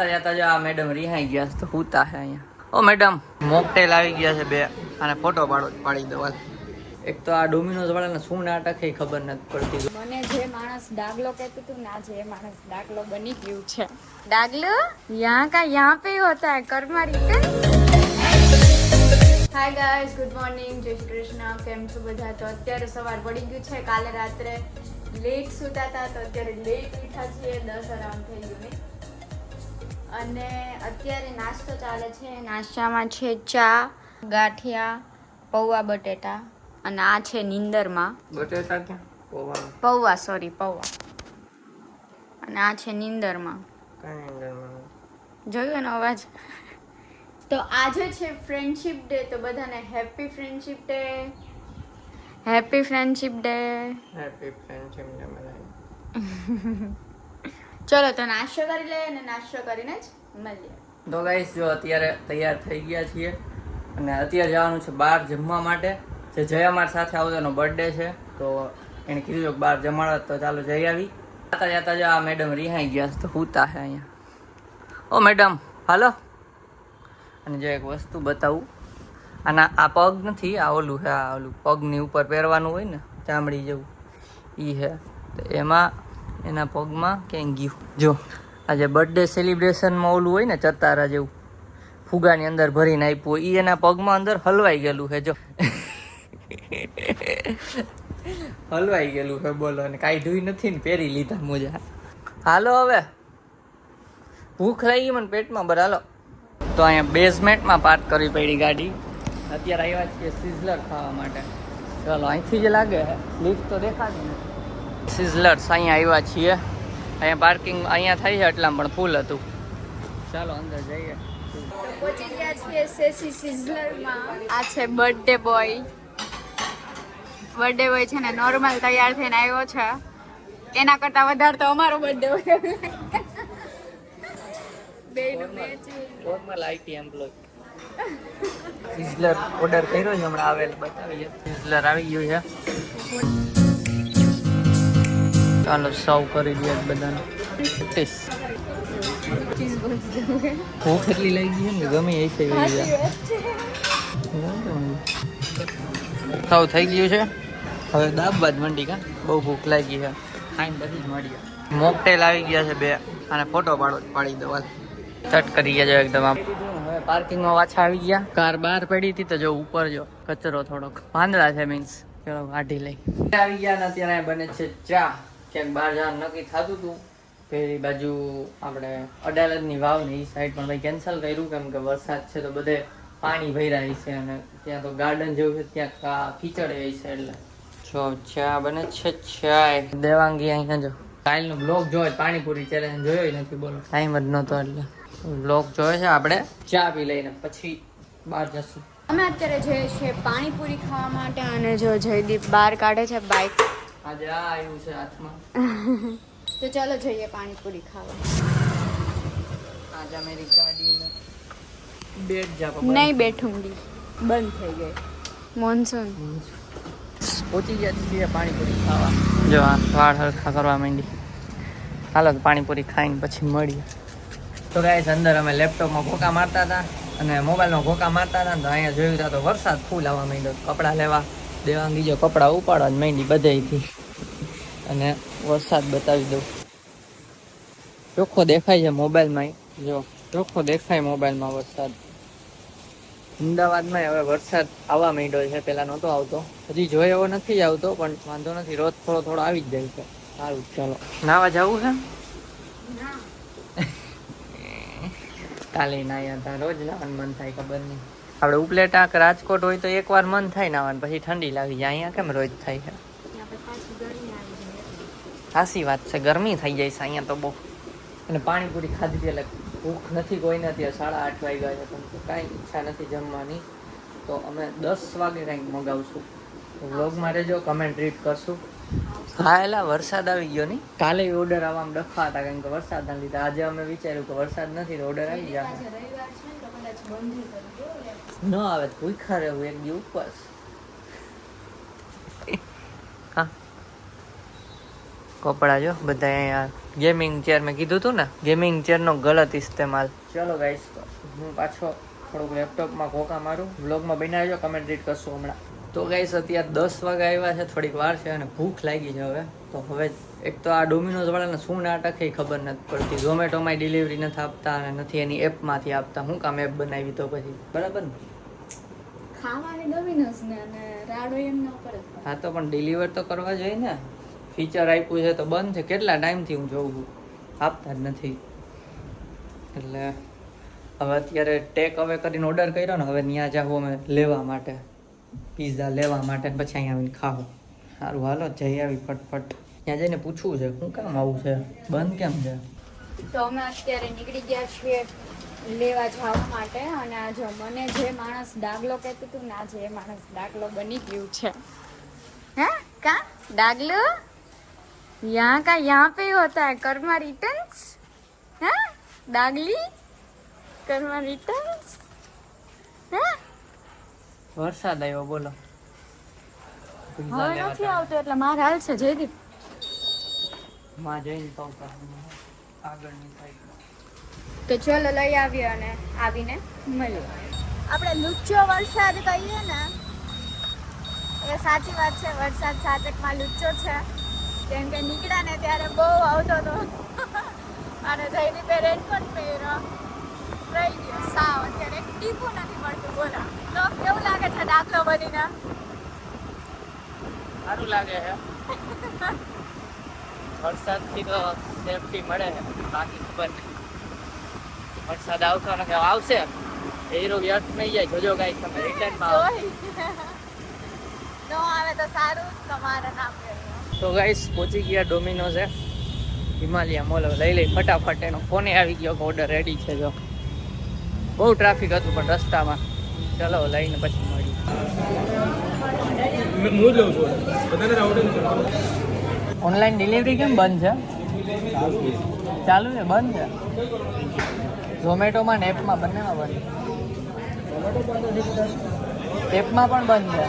તાજા મેડમ રિહાઈ ગયા તો હુતા હે અહીંયા. ઓ મેડમ મોકટેલ આવી ગયા છે 2 અને ફોટો પાડી દો. એક તો આ ડોમિનોઝ વાળાને શું નાટક છે ખબર નથી પડતી. મને જે માણસ ડાગલો કહેતું હતું ના જે માણસ ડાગલો બની ગયું છે. ડાગલો यहाँ पे होता है कर्मारी पे. હાય ગાઈસ, ગુડ મોર્નિંગ, જય શ્રી કૃષ્ણ. કેમ છો બધા? તો અત્યારે સવાર પડી ગયું છે. કાલે રાત્રે લેટ સુતા હતા તો અત્યારે લેટ ઉઠ્યા છીએ. 10 અરાઉન્ડ થઈ ગયું ને. અને અત્યારે નાસ્તો ચાલે છે. નાસ્તામાં છે ચા, ગાંઠિયા, પૌવા બટેટા અને આ છે નીંદરમાં બટેટા ક્યાં પૌવા અને આ છે નીંદરમાં. જોયું એનો અવાજ. તો આજે છે ફ્રેન્ડશિપ ડે, તો બધાને happy friendship day. Happy friendship day. Happy friendship day મનાય. ચલો તો નાસ્તો કરી લઈએ અને નાસ્તો કરીને જ મળીએ. તો ગાઈસ જો અત્યારે તૈયાર થઈ ગયા છીએ અને અત્યારે જવાનું છે બહાર જમવા માટે. જે જય અમારી સાથે આવતો એનો બર્થડે છે તો એને કીધું કે બહાર જમાડો તો ચાલો જઈ આવી. તાજા મેડમ રિહાઈ ગયા તો હુતા છે અહીંયા. ઓ મેડમ હાલો. અને જો એક વસ્તુ બતાવું, અને આ પગ નથી, આ ઓલું છે, આ ઓલું પગની ઉપર પહેરવાનું હોય ને ચામડી જેવું એ છે. તો એમાં એના પગમાં ક્યાંય ગયું. જો આજે બર્થડે સેલિબ્રેશનમાં ઓલું હોય ને ચતારા જેવું ફુગાની અંદર ભરીને આપ્યું, એ એના પગમાં અંદર હલવાઈ ગયેલું છે. જો હલવાઈ ગયેલું છે, બોલો. અને કાઢ્યું નથી ને પહેરી લીધા મોજા. હાલો હવે ભૂખ લાગી મને પેટમાં બર. હાલો તો અહીંયા બેઝમેન્ટમાં પાર્ક કરવી પડી ગાડી. અત્યારે આવ્યા છીએ સિઝલર ખાવા માટે. ચાલો અહીંથી જ લાગે છે, લિફ્ટ તો દેખાતી નથી. સિઝલર્સ અહીંયા આવ્યા છીએ. અહીંયા પાર્કિંગ અહીંયા થાય છે એટલામાં પણ ફૂલ હતું. ચાલો અંદર જઈએ. પહોંચી ગયા છીએ સેસી સિઝલરમાં. આ છે બર્થડે બોય. બર્થડે બોય છે ને નોર્મલ તૈયાર થઈને આવ્યો છે. એના કરતા વધારે તો અમારો બર્થડે હોય. બેનું matching. Normal IT employee. Sizzler order કર્યો છે, હમણાં આવેલ બતાવીએ. સિઝલર આવી ગયું છે. ચાલો સર્વ કરી દઈએ બધાને. ભૂખ એટલી લઈ ગઈ ને ગમે એ છે. સર્વ થઈ ગયું છે. હવે દાબવા જ મંડી. કા બહુ ભૂખ લાગી છે. ખાઈને બધી જ મળીએ. મોકટેલ આવી ગયા છે 2 અને ફોટો પાડી દો. ચટ કરી ગયા જો એકદમ. હવે પાર્કિંગમાં પાછા આવી ગયા. કાર બહાર પડી હતી તો જો ઉપર જો કચરો થોડોક પાંદડા છે, મીન્સ ચલો કાઢી લઈ. આવી ગયા ને અત્યારે બને છે ચા. ક્યાંક બહાર જવાનું નક્કી થતું હતું. પેલી બાજુ આપણે અડાલજની વાવ ને એ સાઈડ પણ ભાઈ કેન્સલ કર્યું, કેમ કે વરસાદ છે તો બધે પાણી ભરાય છે અને ત્યાં તો ગાર્ડન જેવું છે, ત્યાં કીચડ હોય છે. એટલે જો ચા બને છે. ચાય દેવાંગી અહીંયા જો કાલનો બ્લોગ જોયો, પાણીપુરી ચેલેન્જ જોયો નથી, બોલો ટાઈમ જ નહોતો એટલે બ્લોગ જોયો છે. આપણે ચા પી લઈને પછી બહાર જશું. અમે અત્યારે જઈએ છીએ પાણીપુરી ખાવા માટે અને જો જયદીપ બહાર કાઢે છે બાઇક. આજે આ આવ્યું છે હાથમાં. તો ચાલો જઈએ પાણીપુરી ખાવા. આજે मेरी गाड़ी में बैठ जा. નહીં બેઠુંગી, બંધ થઈ ગઈ મોનસૂન. પહોંચી ગયા છીએ પાણીપુરી ખાવા. જો આ વાળ હરખા કરવા માંડી. હાલો પાણીપુરી ખાઈને પછી મળીએ. તો ગાઈસ અંદર અમે લેપટોપમાં ઘોકા મારતા હતા અને મોબાઈલમાં ઘોકા મારતા હતા. તો અહીંયા જોયું હતા તો વરસાદ ફૂલ આવવા માંડ્યો. કપડાં લેવા દેવાંગી જો કપડાં ઉપાડવા જ માંડી બધેથી. અને વરસાદ બતાવી દઉં. ચોખ્ખો દેખાય છે મોબાઈલમાં. જો ચોખ્ખો દેખાય મોબાઈલમાં વરસાદ. અમદાવાદમાં હવે વરસાદ આવવા માંડ્યો છે. પહેલાં નહોતો આવતો, હજી જોઈ એવો નથી આવતો, પણ વાંધો નથી, રોજ થોડો આવી જ જાય છે. સારું ચાલો નાવા જવું છે. કાલે નાયા હતા. રોજ નાવાનું મન થાય ખબર નહીં. આપણે ઉપલેટા કે રાજકોટ હોય તો એકવાર મન થાય નાવાનું, પછી ઠંડી લાગી જાય. અહીંયા કેમ રોજ થાય છે? સાચી વાત છે, ગરમી થઈ જાય છે અહીંયા તો બહુ. અને પાણીપુરી ખાધી એટલે ભૂખ નથી કોઈને. અત્યારે 8:30 વાગ્યા છે પણ કાંઈ ઈચ્છા નથી જમવાની. તો અમે 10 વાગે કાંઈક મગાવશું. વ્લોગમાં રહેજો, કમેન્ટ રીડ કરશું. હા એલા વરસાદ આવી ગયો નહીં. કાલે ઓર્ડર આવવામાં ડખા હતા કારણ કે વરસાદના લીધે. આજે અમે વિચાર્યું કે વરસાદ નથી તો ઓર્ડર આવી જાય. ન આવે તો ભૂખા રહેવું એક દી ઉપવાસ. હા કપડા જો બધા અહીંયા ગેમિંગ ચેર મેં કીધું હતું ને, ગેમિંગ ચેરનો ગલત ઇસ્તેમાલ. ચલો ગાઈસ, હું પાછો થોડુંક લેપટોપમાં ઘોકા મારું. વ્લોગમાં બનાવજો, કમેન્ટ રીડ કરશું હમણાં. તો ગાઈસ અત્યારે 10 વાગે આવ્યા છે, થોડીક વાર છે અને ભૂખ લાગી છે હવે. તો હવે એક તો આ ડોમિનોઝ વાળાને શું નાટક છે ખબર નથી પડતી. ઝોમેટોમાં ડિલિવરી નથી આપતા અને નથી એની એપમાંથી આપતા. હું કામ એપ બનાવી તો પછી, બરાબર ને? ખાવાની ડોમિનોઝ ને અને રાડો એમના ઉપર જ. હા તો પણ ડિલિવર તો કરવા જોઈએ ને. ફીચર આપ્યું છે તો બંધ છે. કેટલા ટાઈમથી હું જોઉં છું, આપતા જ નથી. એટલે હવે અત્યારે ટેક અવે કરીને ઓર્ડર કર્યો ને, હવે ત્યાં જાવું અમે લેવા માટે, પિઝા લેવા માટે, પછી અહીંયા આવીને ખાવું. સારું હાલો જઈ આવી ફટફટ. ત્યાં જઈને પૂછવું છે શું કામ આવું છે, બંધ કેમ છે. તો અમે અત્યારે નીકળી ગયા છીએ લેવા જવા માટે. અને આ જો મને જે માણસ ડાગલો કહેતું હતું ને, આજે એ માણસ ડાગલો બની ગયું છે. હે કા ડાગલો यहाँ पे होता है कर्मा रिटर्न्स. हैं डागली कर्मा रिटर्न्स. हैं વરસાદ આવ્યો બોલો. હવે નથી આવતો એટલે મારે હાલ છે જયદીપ. માં જઈને તો આગળની સાઈડમાં. તો ચલો લઈ આવીએ અને આવીને મળીએ. આપણે લુચ્ચો વરસાદ કહીએ ને એ સાચી વાત છે. વરસાદ સાચકમાં લુચ્ચો છે. કેમ કે નીકળ્યા ને ત્યારે બહુ આવતો હતો અને જયદીપે રેનકોટ પહેર્યો, રહી ગયો સાવ. અત્યારે એક ટીપું નથી મળતું. બોલા તો કેવું લાગે છે દાખલો બનીને? સારું લાગે છે. વરસાદથી તો સેફટી મળે છે, બાકી ખબર નહીં. વરસાદ આવતો નથી, આવશે હીરો વ્યર્થ નહીં જાય. જોજો ગાઈસ તમે રિટર્નમાં નો આવે તો સારું, તમારા નામ લેજો. તો ગાઈસ પહોંચી ગયા ડોમિનોઝે હિમાલયા મોલ. લઈ લઈ ફટાફટ. એનો ફોને આવી ગયો કે ઓર્ડર રેડી છે. જો બહુ ટ્રાફિક હતું પણ રસ્તામાં. ચલો લઈને પછી મળીએ. ઓનલાઈન ડિલિવરી કેમ બંધ છે? ચાલુ છે? બંધ છે? ઝોમેટોમાં ને એપમાં બંનેમાં બંધ. એપમાં પણ બંધ છે.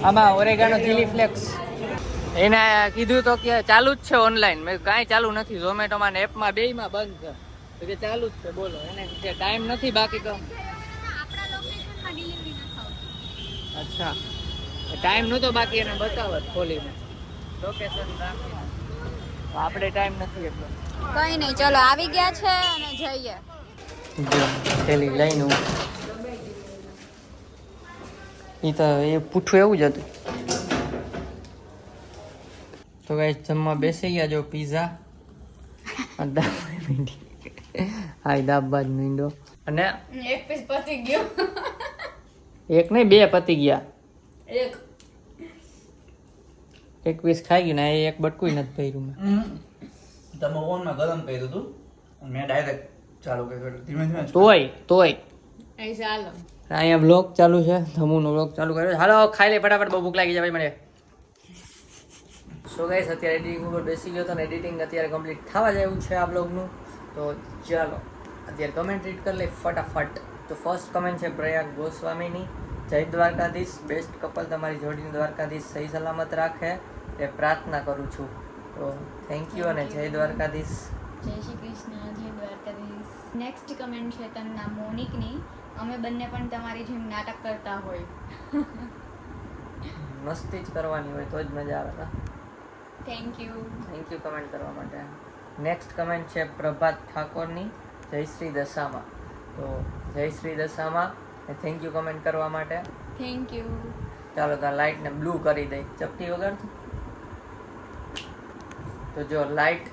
આમાં ઓરેગાનો ચીલી ફ્લેક્સ એને કીધું તો કે ચાલુ જ છે ઓનલાઈન. મેં કાંઈ ચાલુ નથી. ઝોમેટોમાં ને એપમાં બેયમાં બંધ છે. તો કે ચાલુ જ છે. બોલો એને ટાઈમ નથી બાકી તો. આપણા લોકેશનમાં ડિલિવરી ન થાવ. અચ્છા ટાઈમ નહોતો બાકી એને બતાવત ખોલીને લોકેશન રાખીને. આપણે ટાઈમ નથી એટલો. કઈ નહીં, ચલો આવી ગયા છે અને જઈએ. પેલી લઈને એ તો એ પૂઠું એવું જ હતું. તો ગાઈસ જમવા બેસી ગયા. જો પીઝા હા દાબબાજ મીંડો અને એક પીસ પતી ગયો. એક નહીં 2 પતી ગયા. એક પીસ ખાઈ ગયું ને એ એક બટકું નથી ભર્યું મેં. તમે ઓવનમાં ગરમ કર્યું હતું અને મેં ડાયરેક્ટ ચાલુ કર્યું. ધીમે ધીમે તોય એ ચાલો અહીંયા બ્લોગ ચાલુ છે. ધમુનો બ્લોગ ચાલુ કર્યો. હાલો ખાઈ લે ફટાફટ, બહુ ભૂખ લાગી જાય ભાઈ મને. સો ગાઈસ અત્યારે એડિટિંગ ઉપર બેસી ગયો હતો ને એડિટિંગ અત્યારે કમ્પ્લીટ થવા જેવું છે આ બ્લોગનું. તો ચાલો અત્યારે કમેન્ટ રીડ કરી લે ફટાફટ. તો ફર્સ્ટ કમેન્ટ છે પ્રયાગ ગોસ્વામીની. જય દ્વારકાધીશ, બેસ્ટ કપલ તમારી જોડીને દ્વારકાધીશ સહી સલામત રાખે એ પ્રાર્થના કરું છું. તો થેન્ક યુ અને જય દ્વારકાધીશ. જય શ્રી કૃષ્ણ, જય દ્વારકાધીશ. નેક્સ્ટ કમેન્ટ છે તમના મોનિકની. અમે બંને પણ તમારી જેમ નાટક કરતા હોય. મસ્તી જ કરવાની હોય તો જ મજા આવે ને. થેન્ક યુ કમેન્ટ કરવા માટે. નેક્સ્ટ કમેન્ટ છે પ્રભાત ઠાકોરની. જય શ્રી દશામાં. તો જય શ્રી દશામાં થેન્ક યુ કમેન્ટ કરવા માટે. Thank you. ચાલો તો લાઇટને બ્લુ કરી દઈ ચપટી વગર. તો જો લાઇટ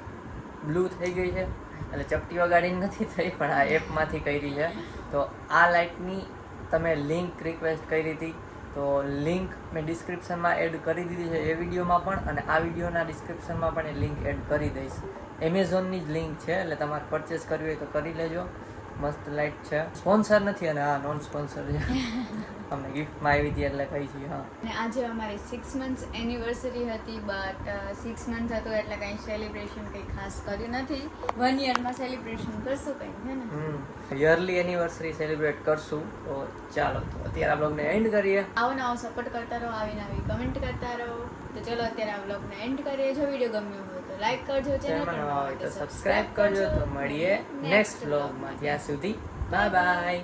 બ્લુ થઈ ગઈ છે એટલે ચપટી વગાડી નથી થઈ પણ આ એપમાંથી કરી છે. તો આ લાઇટની તમે લિંક રિક્વેસ્ટ કરી હતી તો લિંક મેં ડિસ્ક્રિપ્શનમાં એડ કરી દીધી છે એ વિડીયોમાં પણ, અને આ વિડીયોના ડિસ્ક્રિપ્શનમાં પણ એ લિંક એડ કરી દઈશ. એમેઝોનની જ લિંક છે એટલે તમારે પરચેસ કરવી હોય તો કરી લેજો. મસ્ત લાઇટ છે. સ્પોન્સર નથી અને હા નોન સ્પોન્સર છે. અમને ગિફ્ટમાં આવી હતી એટલે કહી છીએ. હા અને આજે અમારી 6 months એનિવર્સરી હતી બટ 6 months હતું એટલે કંઈ સેલિબ્રેશન કંઈ ખાસ કર્યું નથી. 1 year સેલિબ્રેશન કરશું કંઈ છે ને. યરલી એનિવર્સરી સેલિબ્રેટ કરશું. તો ચાલો તો અત્યારે આ બ્લોગને એન્ડ કરીએ. આવો નવો સપોર્ટ કરતા રહો, આવીને આવી કમેન્ટ કરતા રહો. તો ચલો અત્યારે આ વ્લોગને એન્ડ કરીએ. જો વિડીયો ગમ્યો હોય તો લાઈક કરજો, ચેનલ પર નવા હોય તો સબસ્ક્રાઇબ કરજો. તો મળીએ નેક્સ્ટ વ્લોગમાં. ત્યાં સુધી બાય બાય.